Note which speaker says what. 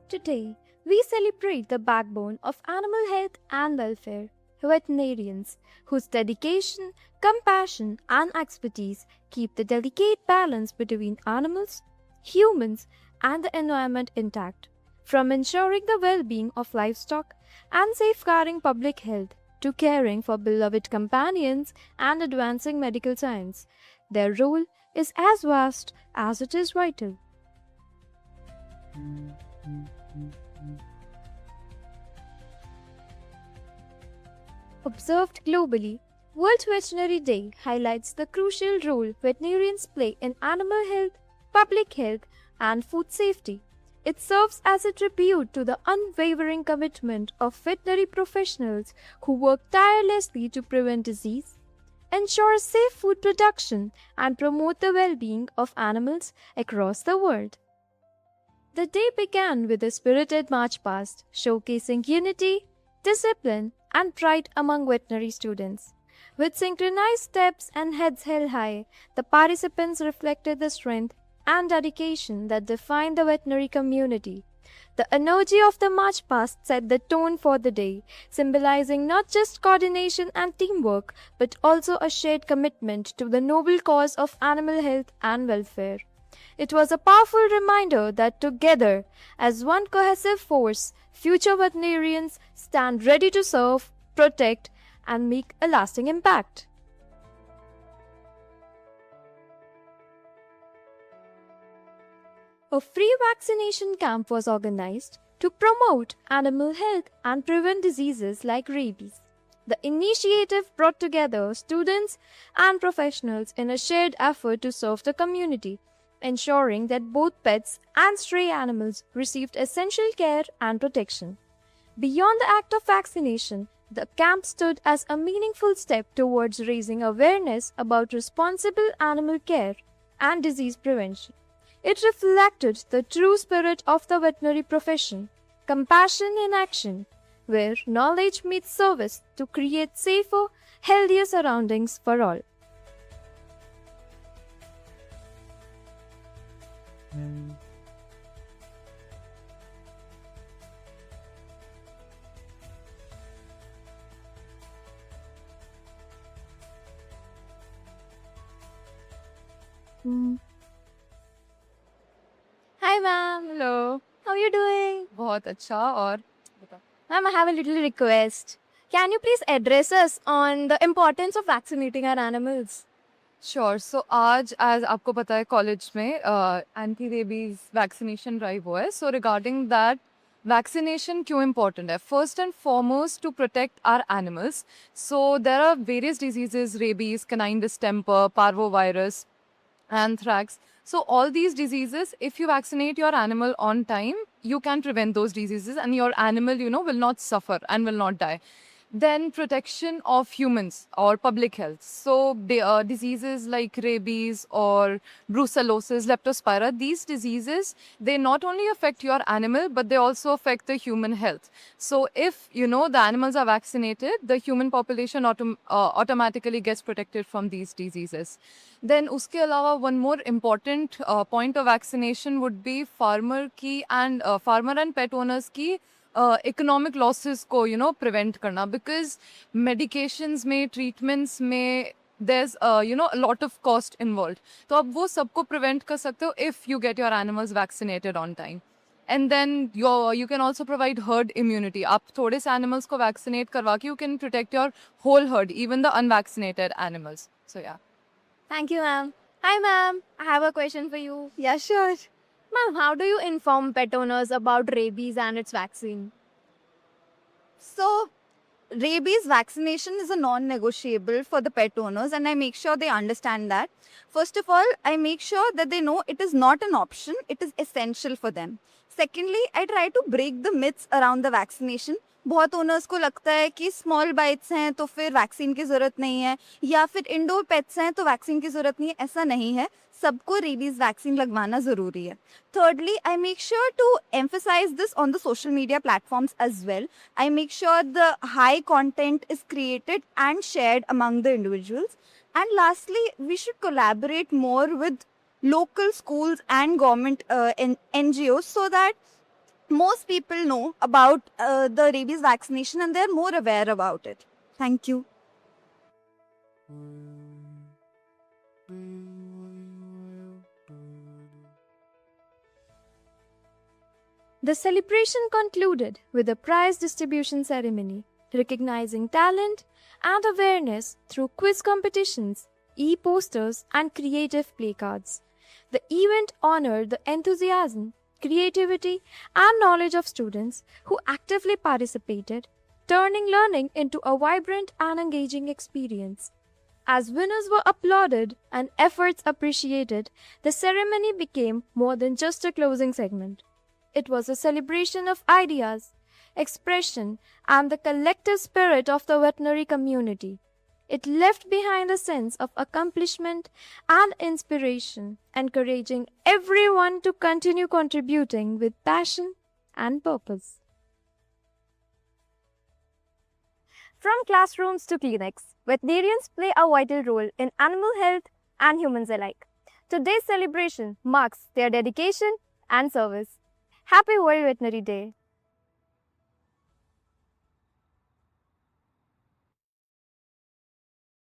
Speaker 1: Today, we celebrate the backbone of animal health and welfare, veterinarians, whose dedication, compassion, and expertise keep the delicate balance between animals, humans, and the environment intact. From ensuring the well being of livestock and safeguarding public health to caring for beloved companions and advancing medical science, their role is as vast as it is vital. Observed globally, World Veterinary Day highlights the crucial role veterinarians play in animal health, public health, and food safety. It serves as a tribute to the unwavering commitment of veterinary professionals who work tirelessly to prevent disease, ensure safe food production, and promote the well being of animals across the world. The day began with a spirited march past, showcasing unity, discipline, and pride among veterinary students. With synchronized steps and heads held high, the participants reflected the strength and dedication that define the veterinary community. The energy of the march past set the tone for the day, symbolizing not just coordination and teamwork, but also a shared commitment to the noble cause of animal health and welfare. It was a powerful reminder that together, as one cohesive force, future veterinarians stand ready to serve, protect, and make a lasting impact. A free vaccination camp was organized to promote animal health and prevent diseases like rabies. The initiative brought together students and professionals in a shared effort to serve the community, ensuring that both pets and stray animals received essential care and protection. Beyond the act of vaccination, the camp stood as a meaningful step towards raising awareness about responsible animal care and disease prevention. It reflected the true spirit of the veterinary profession, compassion in action, where knowledge meets service to create safer, healthier surroundings for all. Hmm. Hi ma'am,
Speaker 2: hello
Speaker 1: how are you doing?
Speaker 2: बहुत अच्छा और बता
Speaker 1: Ma'am, I have a little request. Can you please address us on the importance of vaccinating our animals?
Speaker 2: Sure so आज as आपको पता है college में anti rabies vaccination drive हुआ है सो रिगार्डिंग दैट वैक्सीनेशन क्यों इम्पॉर्टेंट है first and foremost to protect our animals so there are various diseases rabies canine distemper parvovirus anthrax. So all these diseases, if you vaccinate your animal on time, you can prevent those diseases and your animal, will not suffer and will not die. Then protection of humans or public health. So diseases like rabies or brucellosis, leptospira, these diseases, they not only affect your animal, but they also affect the human health. So if, the animals are vaccinated, the human population automatically gets protected from these diseases. Then uske alawa, one more important point of vaccination would be farmer and pet owners की economic losses को prevent करना because medications में treatments में there's a lot of cost involved तो आप वो सबको prevent कर सकते हो if you get your animals vaccinated on time and then you can also provide herd immunity आप थोड़े से animals को vaccinate करवा के you can protect your whole herd even the unvaccinated animals so yeah.
Speaker 1: Thank you, ma'am. Hi, ma'am. I have a question for you.
Speaker 3: Yeah, sure.
Speaker 1: Ma'am, how do you inform pet owners about rabies and its vaccine?
Speaker 3: So, rabies vaccination is a non-negotiable for the pet owners, and I make sure they understand that. First of all, I make sure that they know it is not an option, it is essential for them. Secondly, I try to break the myths around the vaccination. बहुत owners को लगता है कि small bytes हैं तो फिर vaccine की ज़रूरत नहीं है या फिर इंडोर पेट्स हैं तो वैक्सीन की ज़रूरत नहीं है ऐसा नहीं है सबको रेबीज वैक्सीन लगवाना ज़रूरी है thirdly I make sure to emphasize this on the social media platforms as well I make sure the high content is created and shared among the individuals and lastly we should collaborate more with local schools and government NGOs so that most people know about the rabies vaccination and they're more aware about it. Thank you.
Speaker 1: The celebration concluded with a prize distribution ceremony, recognizing talent and awareness through quiz competitions, e-posters, and creative placards. The event honored the enthusiasm, creativity, and knowledge of students who actively participated, turning learning into a vibrant and engaging experience. As winners were applauded and efforts appreciated, the ceremony became more than just a closing segment. It was a celebration of ideas, expression, and the collective spirit of the veterinary community. It left behind a sense of accomplishment and inspiration, encouraging everyone to continue contributing with passion and purpose. From classrooms to clinics, veterinarians play a vital role in animal health and humans alike. Today's celebration marks their dedication and service. Happy World Veterinary Day!